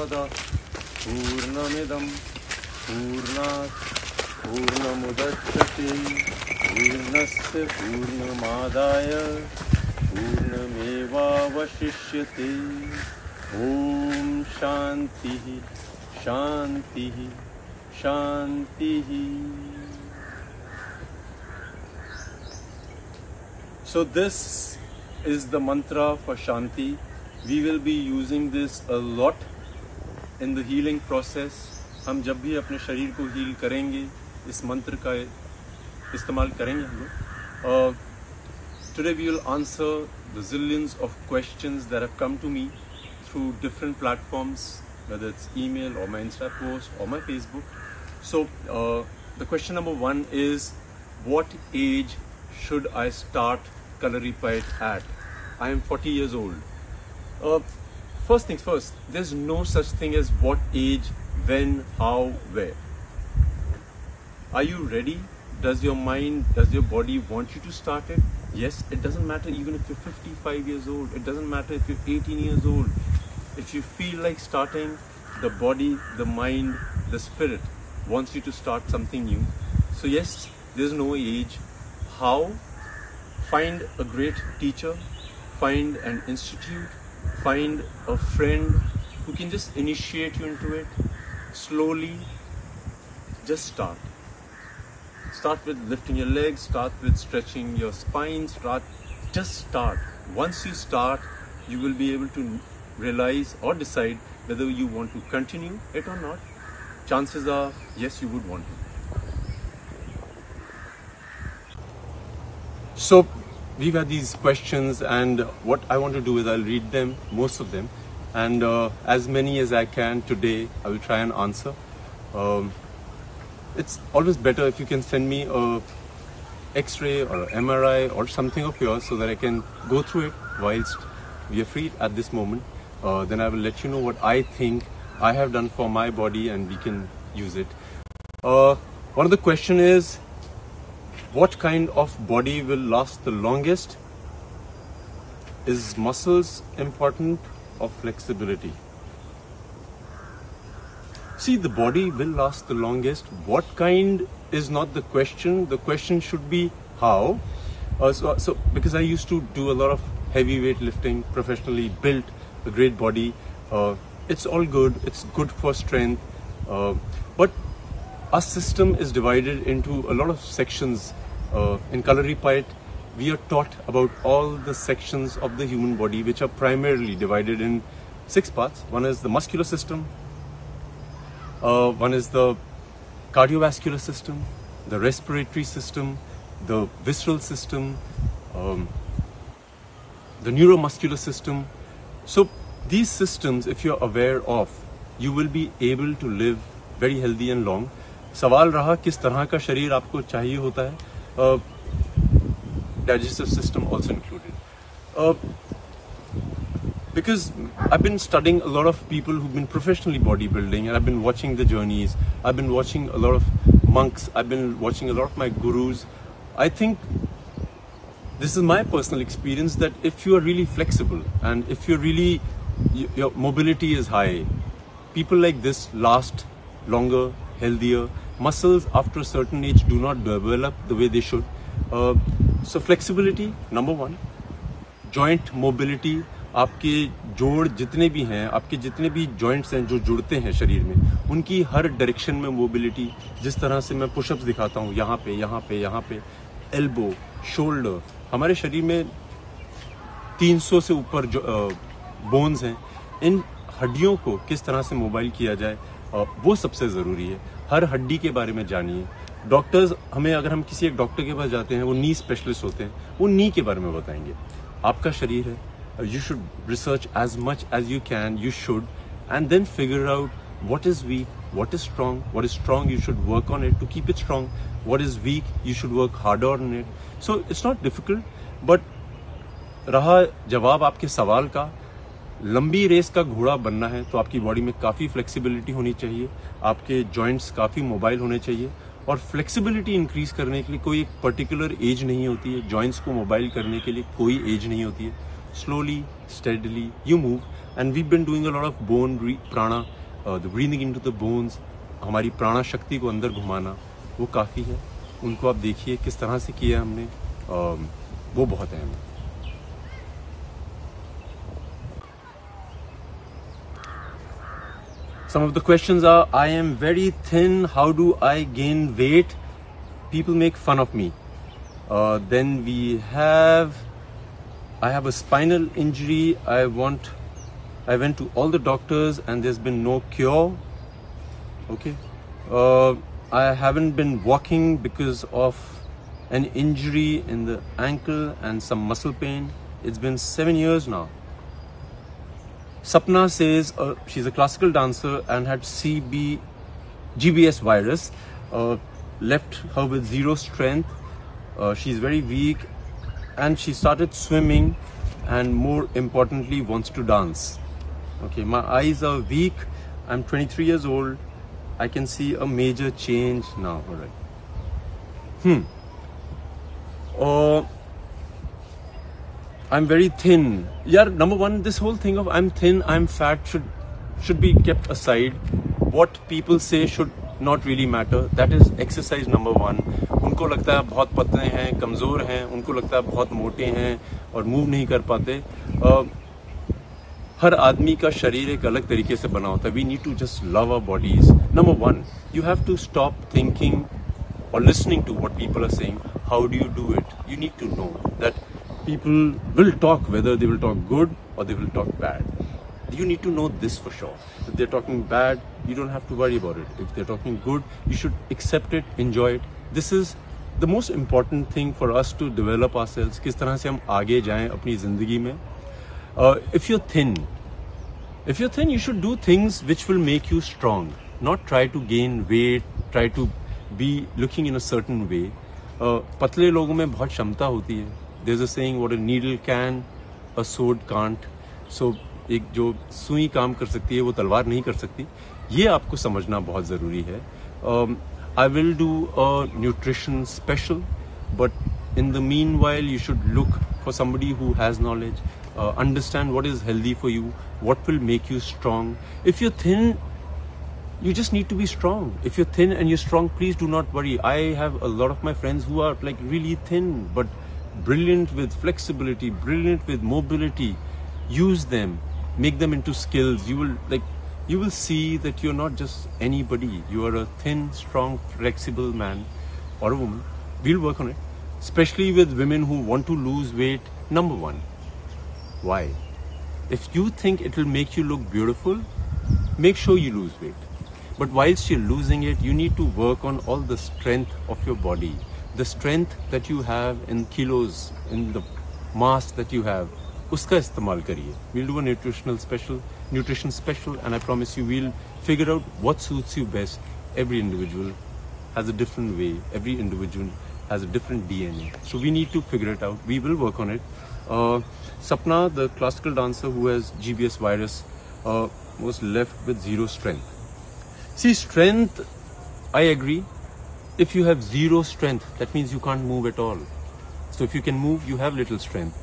पूर्णमिदं पूर्णात् पूर्णमुदच्यते पूर्णस्य पूर्णमादाय पूर्णमेवावशिष्यते। ओम शांति शांति शांति। So this is the mantra for Shanti. We will be using this a lot in the healing process. हम जब भी अपने शरीर को हील करेंगे इस मंत्र का इस्तेमाल करेंगे हम लोग। Today we will answer the zillions of questions that have come to me through different platforms, whether it's email or my Insta post or my Facebook. So the question number one is, what age should I start Kalaripayat at? I am 40 years old. First things first, there's no such thing as what age, when, how, where. Are you ready? Does your mind, does your body want you to start it? Yes, it doesn't matter even if you're 55 years old. It doesn't matter if you're 18 years old. If you feel like starting, the body, the mind, the spirit wants you to start something new. So yes, there's no age. How? Find a great teacher, find an institute, find a friend who can just initiate you into it. Slowly, just start. Start with lifting your legs, start with stretching your spine, just start. Once you start, you will be able to realize or decide whether you want to continue it or not. Chances are, yes, you would want to. So, we've had these questions, and what I want to do is I'll read them, most of them, and as many as I can today, I will try and answer. It's always better if you can send me a X-ray or a MRI or something of yours so that I can go through it whilst we are free at this moment. Then I will let you know what I think I have done for my body and we can use it. One of the question is, what kind of body will last the longest? Is muscles important or flexibility? See, the body will last the longest. What kind is not the question. The question should be how. So because I used to do a lot of heavy weight lifting professionally, built a great body. It's all good. It's good for strength. But our system is divided into a lot of sections. In Kalaripayat, we are taught about all the sections of the human body, which are primarily divided in 6 parts. One is the muscular system. One is the cardiovascular system, the respiratory system, the visceral system, the neuromuscular system. So these systems, if you're aware of, you will be able to live very healthy and long. सवाल रहा किस तरह का शरीर आपको चाहिए होता है, digestive system also included. Because I've been studying a lot of people who've been professionally bodybuilding, and I've been watching the journeys. I've been watching a lot of monks. I've been watching a lot of my gurus. I think this is my personal experience that if you are really flexible and if you're really, your mobility is high, people like this last longer, healthier. Muscles after a certain age do not develop the way they should. So flexibility, number one. Joint mobility. आपके जोड़ जितने भी हैं, आपके जितने भी joints हैं जो जुड़ते हैं शरीर में, उनकी हर डायरेक्शन में मोबिलिटी. जिस तरह से मैं पुशअप्स दिखाता हूँ, यहाँ पे, यहाँ पे, यहाँ पे, एल्बो, शोल्डर. हमारे शरीर में 300 से ऊपर जो बोन्स हैं, इन हड्डियों को किस तरह से मोबाइल किया जाए, वो सबसे ज़रूरी है. हर हड्डी के बारे में जानिए. डॉक्टर्स हमें, अगर हम किसी एक डॉक्टर के पास जाते हैं, वो नी स्पेशलिस्ट होते हैं, वो नी के बारे में बताएंगे. आपका शरीर है, you should research as much as you can, you should, and then figure out what is weak, what is strong. What is strong, you should work on it to keep it strong. What is weak, you should work harder on it. So it's not difficult, but रहा जवाब आपके सवाल का, लंबी race का घोड़ा बनना है तो आपकी बॉडी में काफ़ी फ्लेक्सिबिलिटी होनी चाहिए, आपके जॉइंट्स काफ़ी मोबाइल होने चाहिए. और फ्लेक्सिबिलिटी इंक्रीज करने के लिए कोई एक पर्टिकुलर एज नहीं होती है, जॉइंट्स को मोबाइल करने के लिए कोई एज नहीं होती है. Slowly, steadily, you move. and we've been doing a lot of bone prana, the breathing into the bones, हमारी प्राणा शक्ति को अंदर घुमाना, वो काफ़ी है. उनको आप देखिए किस तरह से किया हमने, वो बहुत अहम है. Some of the questions are, I am very thin, how do I gain weight? People make fun of me. Then I have a spinal injury. I went to all the doctors and there's been no cure. Okay. I haven't been walking because of an injury in the ankle and some muscle pain. It's been 7 years now. Sapna says she's a classical dancer and had GBS virus, left her with zero strength. She's very weak and she started swimming and more importantly wants to dance. Okay, my eyes are weak. I'm 23 years old. I can see a major change now. All right. I'm very thin. Yeah, number one, this whole thing of I'm thin, I'm fat should be kept aside. What people say should not really matter. That is exercise number one. उनको लगता है बहुत पतले हैं, कमज़ोर हैं, उनको लगता है बहुत मोटे हैं और मूव नहीं कर पाते. हर आदमी का शरीर एक अलग तरीके से बना होता है. We need to just love our bodies. Number one, you have to stop thinking or listening to what people are saying. How do you do it? You need to know that people will talk, whether they will talk good or they will talk bad. You need to know this for sure. If they're talking bad, you don't have to worry about it. If they're talking good, you should accept it, enjoy it. This is the most important thing for us to develop ourselves. किस तरह से हम आगे जाएं अपनी ज़िंदगी में. If you're thin, you should do things which will make you strong. Not try to gain weight, try to be looking in a certain way. पतले लोगों में बहुत क्षमता होती है. There's a saying, what a needle can, a sword can't. So एक जो सुई काम कर सकती है वो तलवार नहीं कर सकती. ये आपको समझना बहुत ज़रूरी है. I will do a nutrition special, but in the meanwhile you should look for somebody who has knowledge, understand what is healthy for you, what will make you strong. If you're thin, you just need to be strong. If you're thin and you're strong, please do not worry. I have a lot of my friends who are like really thin, but brilliant with flexibility, brilliant with mobility. Use them, make them into skills. You will see that you're not just anybody. You are a thin, strong, flexible man or a woman. We'll work on it. Especially with women who want to lose weight. Number one, why? If you think it will make you look beautiful, make sure you lose weight. But whilst you're losing it, you need to work on all the strength of your body. The strength that you have in kilos, in the mass that you have, uska istemal kariye. We'll do a nutrition special, and I promise you we'll figure out what suits you best. Every individual has a different way. Every individual has a different DNA. So we need to figure it out. We will work on it. Sapna, the classical dancer who has GBS virus, was left with zero strength. See, strength, I agree. If you have zero strength, that means you can't move at all. So if you can move, you have little strength.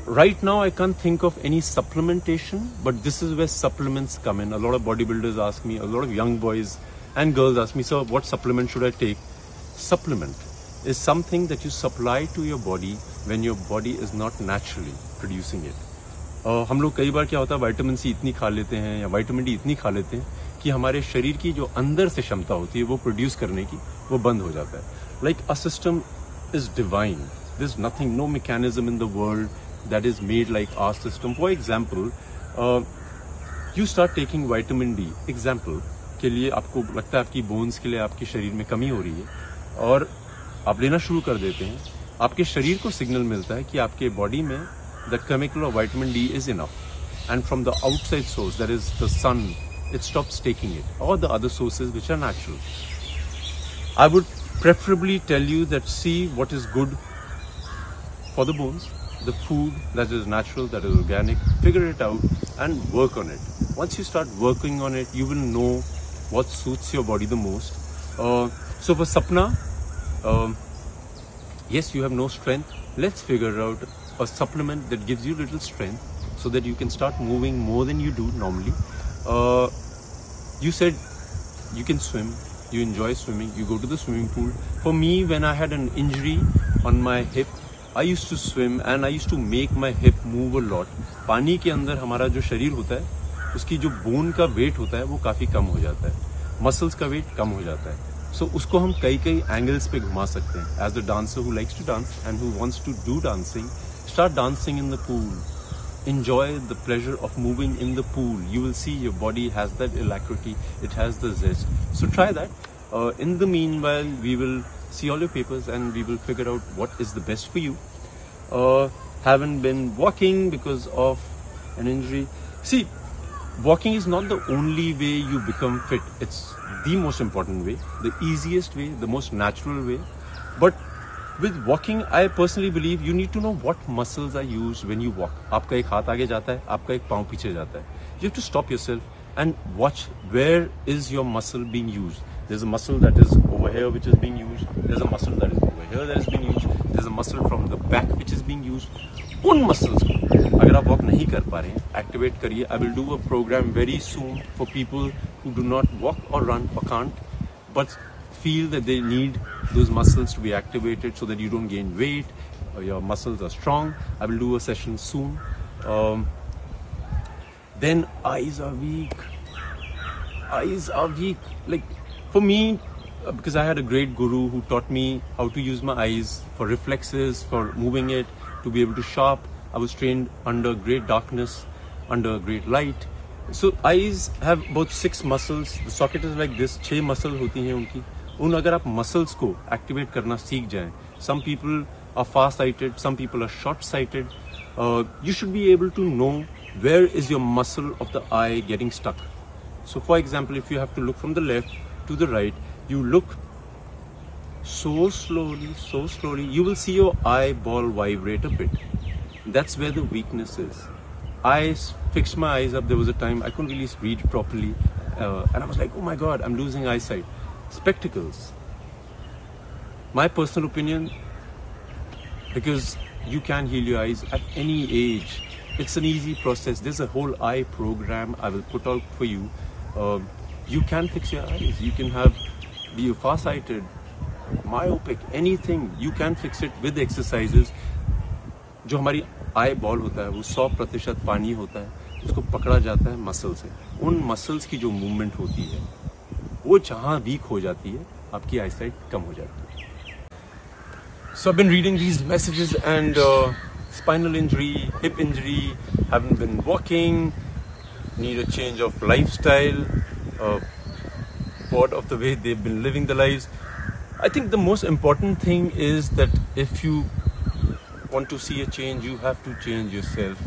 Right now, I can't think of any supplementation, but this is where supplements come in. A lot of bodybuilders ask me, a lot of young boys and girls ask me, sir, what supplement should I take? Supplement is something that you supply to your body when your body is not naturally producing it. हम लोग कई बार क्या होता है, vitamin C इतनी खा लेते हैं या विटामिन डी इतनी खा लेते हैं कि हमारे शरीर की जो अंदर से क्षमता होती है वो प्रोड्यूस करने की, वो बंद हो जाता है. Like a system is divine. There is nothing, no mechanism in the world that is made like our system. For example, you start taking vitamin D. Example के लिए आपको लगता है आपकी बोन्स के लिए आपके शरीर में कमी हो रही है और आप लेना शुरू कर देते हैं. आपके शरीर को सिग्नल मिलता है कि आपके बॉडी में the chemical of vitamin D is enough, and from the outside source, that is the sun, it stops taking it, or the other sources which are natural. I would preferably tell you that see what is good for the bones, the food that is natural, that is organic, figure it out and work on it. Once you start working on it, you will know what suits your body the most. So for Sapna, yes, you have no strength. Let's figure out a supplement that gives you little strength so that you can start moving more than you do normally. You said you can swim, you enjoy swimming, you go to the swimming pool. For me, when I had an injury on my hip, I used to swim and I used to make my hip move a lot. पानी के अंदर हमारा जो शरीर होता है, उसकी जो बोन का वेट होता है वो काफ़ी कम हो जाता है, मसल्स का वेट कम हो जाता है. So उसको हम कई एंगल्स पे घुमा सकते हैं. As the dancer who likes to dance and who wants to do dancing, start dancing in the pool. Enjoy the pleasure of moving in the pool. You will see your body has that alacrity, it has the zest. So try that. In the meanwhile, we will see all your papers and we will figure out what is the best for you. Haven't been walking because of an injury. See, walking is not the only way you become fit. It's the most important way, the easiest way, the most natural way. But with walking, I personally believe you need to know what muscles are used when you walk. आपका एक हाथ आगे जाता है, आपका एक पाँव पीछे जाता है. You have to stop yourself and watch where is your muscle being used. There's a muscle that is over here which is being used. There's a muscle that is over here that is being used. There's a muscle from the back which is being used. उन muscles को अगर आप walk नहीं कर पा रहे हैं, activate करिए. I will do a program very soon for people who do not walk or run or can't, but feel that they need those muscles to be activated so that you don't gain weight or your muscles are strong. I will do a session soon. Then eyes are weak. Eyes are weak. Like for me, because I had a great guru who taught me how to use my eyes for reflexes, for moving it, to be able to sharp. I was trained under great darkness, under great light. So eyes have about 6 muscles. The socket is like this. 6 muscles होती हैं उनकी. उन अगर आप muscles को activate करना सीख जाएं. Some people are far-sighted, some people are short-sighted. You should be able to know where is your muscle of the eye getting stuck. So for example, if you have to look from the left to the right, you look so slowly, you will see your eyeball vibrate a bit. That's where the weakness is. I fixed my eyes up. There was a time I couldn't really read properly, and I was like, oh my God, I'm losing eyesight. Spectacles. My personal opinion, because you can heal your eyes at any age. It's an easy process. There's a whole eye program I will put out for you. You can fix your eyes. You can be far-sighted, myopic, anything. You can fix it with exercises. जो हमारी eye ball होता है वो 100% पानी होता है, उसको पकड़ा जाता है मसल से. उन मसल्स की जो मूवमेंट होती है वो जहाँ वीक हो जाती है आपकी आईसाइट कम हो जाती है. So I've been reading these messages and spinal injury, hip injury, haven't been walking, need a change of lifestyle, bored of the way they've been living their lives. I think the most important thing is that if you want to see a change, you have to change yourself.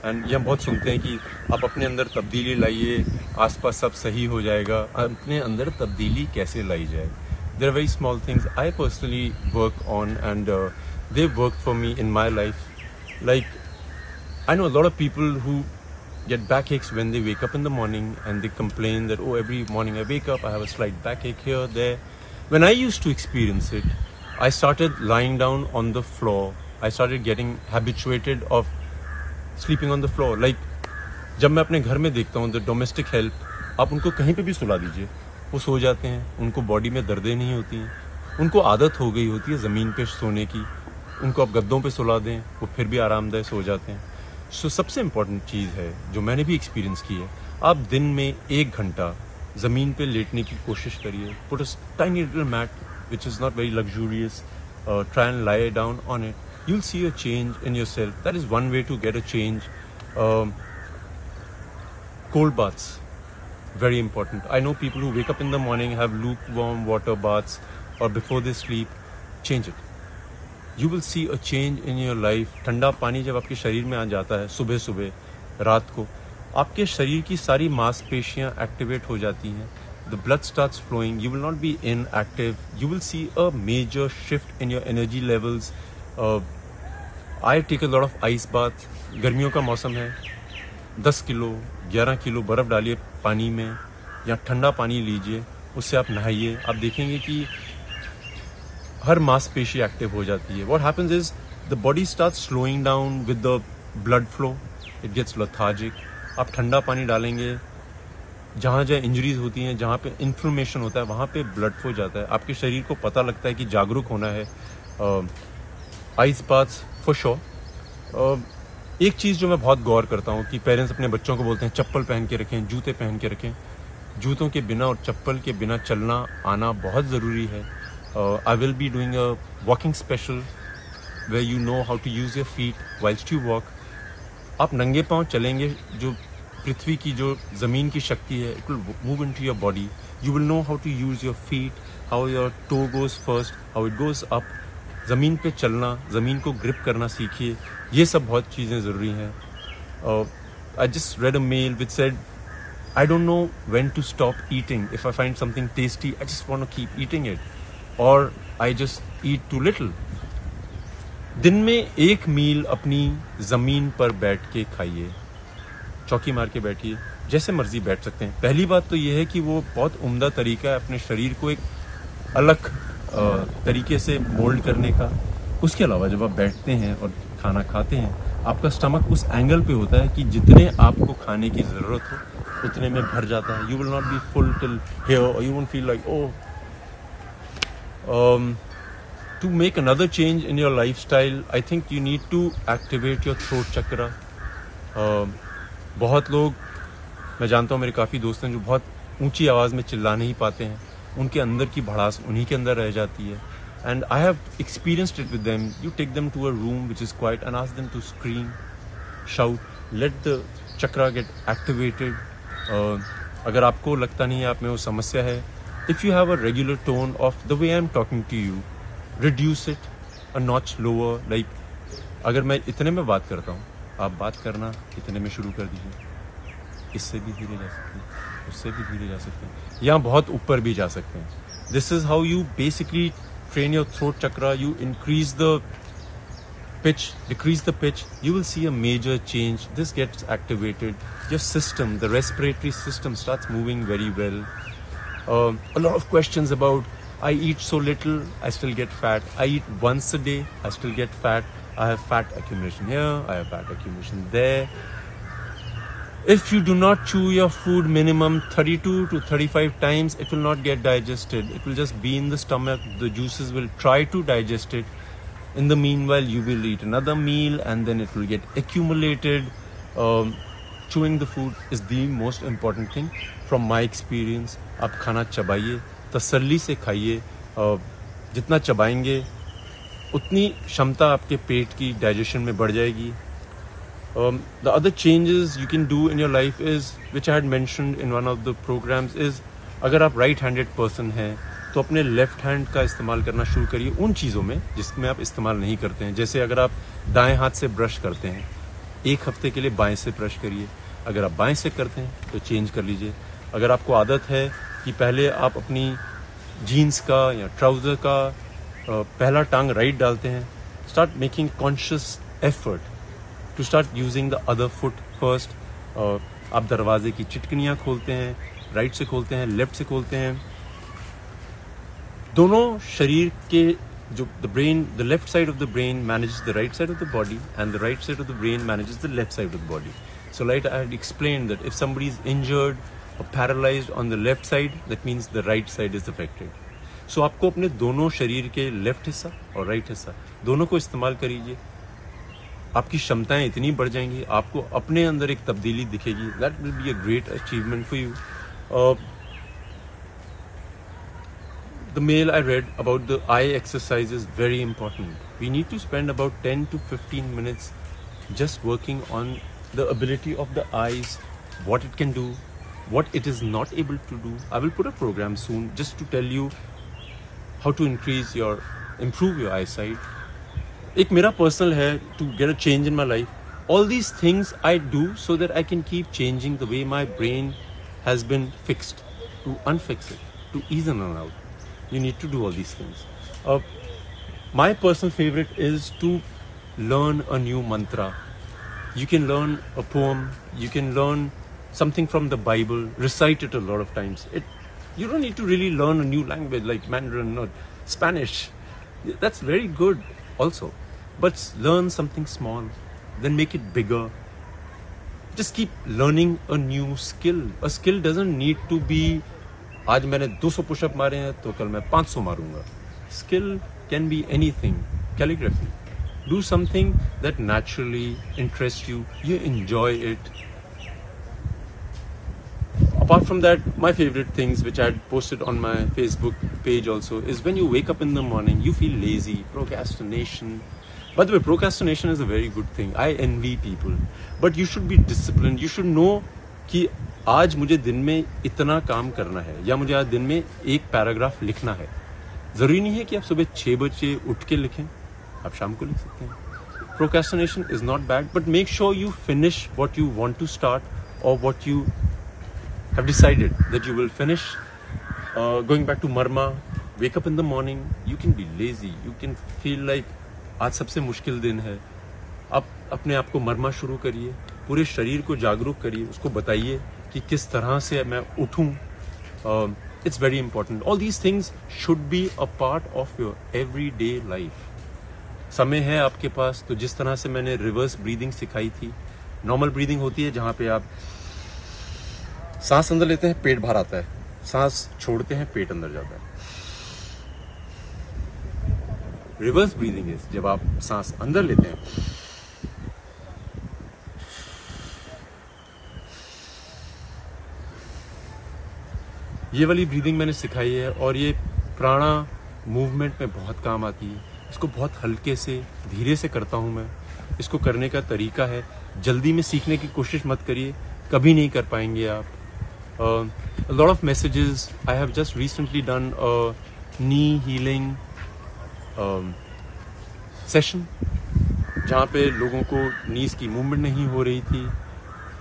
And ये हम बहुत सुनते हैं कि आप अपने अंदर तब्दीली लाइए, आसपास सब सही हो जाएगा. अपने अंदर तब्दीली कैसे लाई जाए? There are very small things I personally work on, and they've worked for me in my life. Like, I know a lot of people who get backaches when they wake up in the morning and they complain that, oh, every morning I wake up, I have a slight backache here, there. When I used to experience it, I started lying down on the floor. I started getting habituated of sleeping on the floor. Like, जब मैं अपने घर में देखता हूँ, the domestic help, आप उनको कहीं पे भी सुला दीजिए, वो सो जाते हैं. उनको बॉडी में दर्दें नहीं होती हैं. उनको आदत हो गई होती है ज़मीन पे सोने की. उनको आप गद्दों पे सुला दें, वो फिर भी आरामदायक सो जाते हैं. सो सबसे इम्पॉर्टेंट चीज़ है जो मैंने भी एक्सपीरियंस की है, आप दिन में 1 घंटा ज़मीन पे लेटने की कोशिश करिए. Put a tiny little mat which is not very luxurious. Try and lie down on it. You'll see a change in yourself. That is one way to get a change. Cold baths, very important. I know people who wake up in the morning, have lukewarm water baths, or before they sleep. Change it. You will see a change in your life. ठंडा पानी जब आपके शरीर में आ जाता है सुबह सुबह रात को, आपके शरीर की सारी मांसपेशियां एक्टिवेट हो जाती हैं. The blood starts flowing. You will not be inactive. You will see a major shift in your energy levels. I take a lot of ice bath. गर्मियों का मौसम है, 10 किलो 11 किलो बर्फ़ डालिए पानी में या ठंडा पानी लीजिए, उससे आप नहाइए. आप देखेंगे कि हर मांसपेशी एक्टिव हो जाती है. What happens is the body starts slowing down with the blood flow. it gets lethargic. आप ठंडा पानी डालेंगे, जहाँ जहाँ इंजरीज होती हैं, जहाँ पे इन्फ्लेमेशन होता है, वहाँ पे ब्लड फ्लो जाता है, आपके शरीर को पता लगता है कि जागरूक होना है. Ice baths for sure. एक चीज़ जो मैं बहुत गौर करता हूँ कि पेरेंट्स अपने बच्चों को बोलते हैं चप्पल पहन के रखें, जूते पहन के रखें. जूतों के बिना और चप्पल के बिना चलना आना बहुत ज़रूरी है. I will be doing a walking special where you know how to use your feet whilst you walk. आप नंगे पांव चलेंगे, जो पृथ्वी की जो ज़मीन की शक्ति है, it will move into your body. You will know how to use your feet, how your toe goes first, how it goes up. ज़मीन पे चलना, ज़मीन को ग्रिप करना सीखिए. ये सब बहुत चीज़ें ज़रूरी हैं. I just read a mail which said, I don't know when to stop eating. If I find something tasty, I just want to keep eating it. Or I just eat too little. दिन में एक मील अपनी ज़मीन पर बैठ के खाइए, चौकी मार के बैठिए, जैसे मर्जी बैठ सकते हैं. पहली बात तो ये है कि वो बहुत उम्दा तरीका है अपने शरीर को एक अलग तरीके से मोल्ड करने का. उसके अलावा जब आप बैठते हैं और खाना खाते हैं, आपका स्टमक उस एंगल पे होता है कि जितने आपको खाने की ज़रूरत हो उतने में भर जाता है. You will not be full till here और you won't feel like to make another change in your lifestyle, I think you need to activate your throat chakra. बहुत लोग, मैं जानता हूँ, मेरे काफ़ी दोस्त हैं जो बहुत ऊंची आवाज़ में चिल्ला नहीं पाते हैं. उनके अंदर की भड़ास उन्हीं के अंदर रह जाती है. And I have experienced it with them. You take them to a room which is quiet and ask them to scream, shout, let the chakra get activated. अगर आपको लगता नहीं है आप में वो समस्या है, if you have a regular tone of the way I'm talking to you, reduce it a notch lower. Like अगर मैं इतने में बात करता हूँ, आप बात करना इतने में शुरू कर दीजिए. इससे भी धीरे जा सकते हैं, उससे भी धीरे जा सकते हैं, या बहुत ऊपर भी जा सकते हैं. This is how you basically train your throat chakra. You increase the pitch, decrease the pitch. You will see a major change. This gets activated. Your system, the respiratory system, starts moving very well. A lot of questions about, I eat so little, I still get fat. I eat once a day, I still get fat. I have fat accumulation here, I have fat accumulation there. If you do not chew your food minimum 32 to 35 times, it will not get digested. It will just be in the stomach. The juices will try to digest it. In the meanwhile, you will eat another meal and then it will get accumulated. Chewing the food is the most important thing. From my experience, आप खाना चबाइए, तसल्ली से खाइए. जितना चबाएंगे उतनी क्षमता आपके पेट की डाइजेशन में बढ़ जाएगी. The other changes you can do in your life is, which I had mentioned in one of the programs, is अगर आप राइट हैंडेड पर्सन हैं तो अपने लेफ्ट हैंड का इस्तेमाल करना शुरू करिए उन चीज़ों में जिसमें आप इस्तेमाल नहीं करते हैं. जैसे अगर आप दाएं हाथ से ब्रश करते हैं, एक हफ्ते के लिए बाएं से ब्रश करिए. अगर आप बाएं से करते हैं तो चेंज कर लीजिए. अगर आपको आदत है कि पहले आप अपनी जीन्स का या ट्राउज़र का पहला टांग राइट डालते हैं, start making conscious effort to start using the other foot first. आप दरवाजे की चिटकनियाँ खोलते हैं, राइट से खोलते हैं, लेफ्ट से खोलते हैं. दोनों शरीर के जो the brain, the left side of the brain manages the right side of the body and the right side of the brain manages the left side of the body. So like I had explained that if somebody is injured or paralyzed on the left side, that means the right side is affected. So आपको अपने दोनों शरीर के left हिस्सा और right हिस्सा दोनों को इस्तेमाल करिए. आपकी क्षमताएं इतनी बढ़ जाएंगी, आपको अपने अंदर एक तब्दीली दिखेगी. That will be a great achievement for you. The mail I read about the eye exercise is very important. We need to spend about 10 to 15 minutes just working on the ability of the eyes, what it can do, what it is not able to do. I will put a program soon just to tell you how to improve your eyesight. एक मेरा personal है to get a change in my life. All these things I do so that I can keep changing the way my brain has been fixed, to unfix it, to ease in and out. You need to do all these things. My personal favorite is to learn a new mantra. You can learn a poem, you can learn something from the Bible, recite it a lot of times. You don't need to really learn a new language like Mandarin or Spanish. That's very good also. But learn something small, then make it bigger. just keep learning a new skill. A skill doesn't need to be आज मैंने 200 pushup मारे हैं तो कल मैं 500 मारूंगा. Skill can be anything. Calligraphy. Do something that naturally interests you. You enjoy it. Apart from that, my favorite things which I had posted on my Facebook page also is when you wake up in the morning, you feel lazy, procrastination. By the way, procrastination is a very good thing. I envy people. But you should be disciplined. You should know कि आज मुझे दिन में इतना काम करना है या मुझे आज दिन में एक पैराग्राफ लिखना है. जरूरी नहीं है कि आप सुबह 6 बजे उठ के लिखें, आप शाम को लिख सकते हैं. Procrastination is not bad, but make sure you finish what you want to start or what you have decided that you will finish. Going back to Marma, wake up in the morning. You can be lazy. You can feel like आज सबसे मुश्किल दिन है. आप अपने आप को मरमा शुरू करिए, पूरे शरीर को जागरूक करिए, उसको बताइए कि किस तरह से मैं उठूं. It's very important. All these things should be a part of your everyday life. समय है आपके पास तो जिस तरह से मैंने रिवर्स ब्रीदिंग सिखाई थी. नॉर्मल ब्रीदिंग होती है जहां पे आप सांस अंदर लेते हैं, पेट बाहर आता है, सांस छोड़ते हैं, पेट अंदर जाता है. रिवर्स ब्रीदिंग इज जब आप सांस अंदर लेते हैं, ये वाली ब्रीदिंग मैंने सिखाई है और ये प्राणा मूवमेंट में बहुत काम आती है. इसको बहुत हल्के से धीरे से करता हूं मैं. इसको करने का तरीका है, जल्दी में सीखने की कोशिश मत करिए, कभी नहीं कर पाएंगे आप. A lot of messages. I have just recently done a knee healing session जहाँ पे लोगों को नीज की मूवमेंट नहीं हो रही थी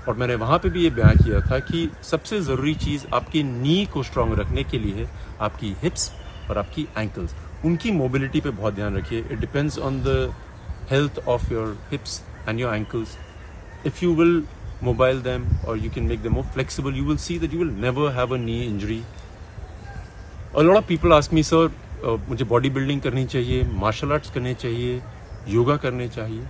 और मैंने वहाँ पे भी ये बयान किया था कि सबसे ज़रूरी चीज़ आपकी नी को स्ट्रांग रखने के लिए है आपकी हिप्स और आपकी एंकल्स. उनकी मोबिलिटी पे बहुत ध्यान रखिए. It depends on the health of your hips and your ankles. If you will mobile them or you can make them more flexible, you will see that you will never have a knee injury. A lot of people ask me, sir, मुझे body building करनी चाहिए, martial arts करने चाहिए, योगा करने चाहिए.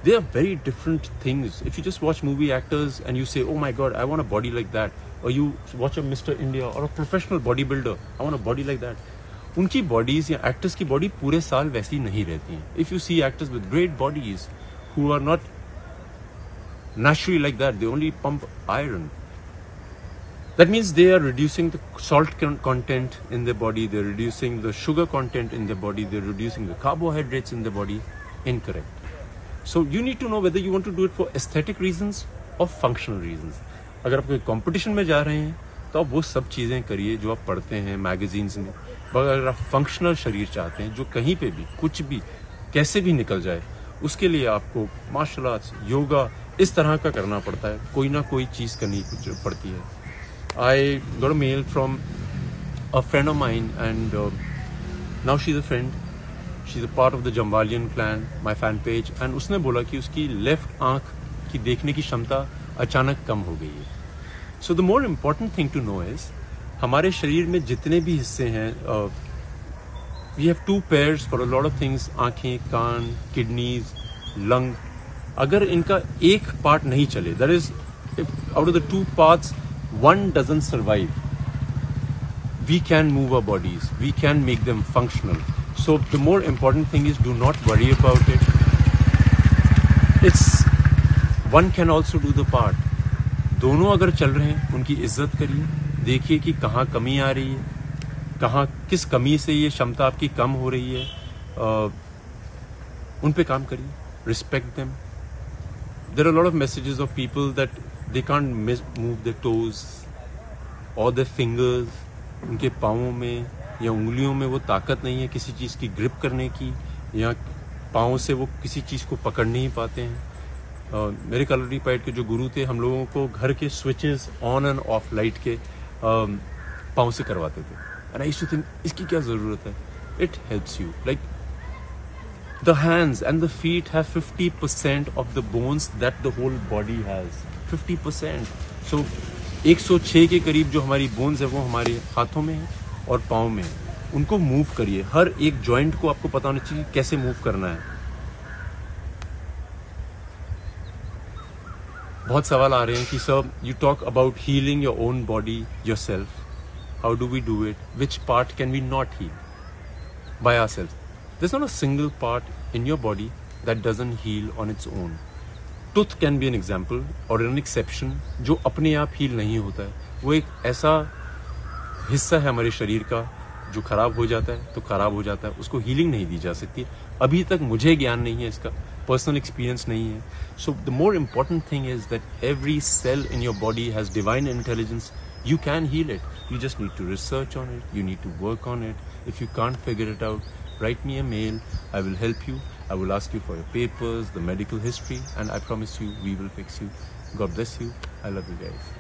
They are very different things. If you just watch movie actors and you say, oh my god, I want a body like that, or you watch a Mr. India or a professional bodybuilder, I want a body like that. उनकी bodies या actors की body पूरे साल वैसी नहीं रहती हैं. If you see actors with great bodies who are not naturally like that, they only pump iron. That means they are reducing the salt content in their body, they're reducing the sugar content in their body, they're reducing the carbohydrates in their body. Incorrect. So you need to know whether you want to do it for aesthetic reasons or functional reasons. अगर आप कोई competition में जा रहे हैं तो आप वो सब चीज़ें करिए जो आप पढ़ते हैं मैगजीन्स में. अगर आप फंक्शनल शरीर चाहते हैं जो कहीं पे भी कुछ भी कैसे भी निकल जाए, उसके लिए आपको मार्शल आर्ट्स, योगा इस तरह का करना पड़ता है. कोई ना कोई चीज़ करनी पड़ती है. I got a mail from a friend of mine and now she is a friend, she is a part of the Jamwalian clan, my fan page. And उसने बोला कि उसकी लेफ्ट आंख की देखने की क्षमता अचानक कम हो गई है. So the more important thing to know is हमारे शरीर में जितने भी हिस्से हैं, we have 2 pairs for a lot of things. आंखें, कान, किडनीज, लंग. अगर इनका एक पार्ट नहीं चले, that is out of the 2 parts one doesn't survive, we can move our bodies, we can make them functional. So the more important thing is do not worry about it. It's one can also do the part. दोनों अगर चल रहे हैं उनकी इज्जत करिए, देखिए कि कहाँ कमी आ रही है, कहाँ किस कमी से ये क्षमता आपकी कम हो रही है, उन पे काम करिए. Respect them. There are a lot of messages of people that they can't move their toes or their fingers. उनके पाँवों में या उंगलियों में वो ताकत नहीं है किसी चीज़ की ग्रिप करने की, या पाँव से वो किसी चीज़ को पकड़ नहीं पाते हैं. मेरे कलरी पैड के जो गुरु थे हम लोगों को घर के switches on and off light के पाँव से करवाते थे. And I used to think इसकी क्या ज़रूरत है. It helps you. Like the hands and the feet have 50% of the bones that the whole body has. 50%. So 106 के करीब जो हमारी बोन्स है वो हमारे हाथों में है और पाँव में है. उनको मूव करिए. हर एक जॉइंट को आपको पता होना चाहिए कैसे मूव करना है. बहुत सवाल आ रहे हैं कि sir you talk about healing your own body yourself, how do we do it, which part can we not heal by ourselves? There's not a single part in your body that doesn't heal on its own. Tooth can be an example or an exception जो अपने आप heal नहीं होता है. वो एक ऐसा हिस्सा है हमारे शरीर का जो खराब हो जाता है तो खराब हो जाता है, उसको हीलिंग नहीं दी जा सकती. अभी तक मुझे ज्ञान नहीं है इसका, पर्सनल एक्सपीरियंस नहीं है. So the more important thing is that every cell in your body has divine intelligence. You can heal it. You just need to research on it. You need to work on it. If you can't figure it out, write me a mail. I will help you. I will ask you for your papers, the medical history, and I promise you we will fix you. God bless you. I love you guys.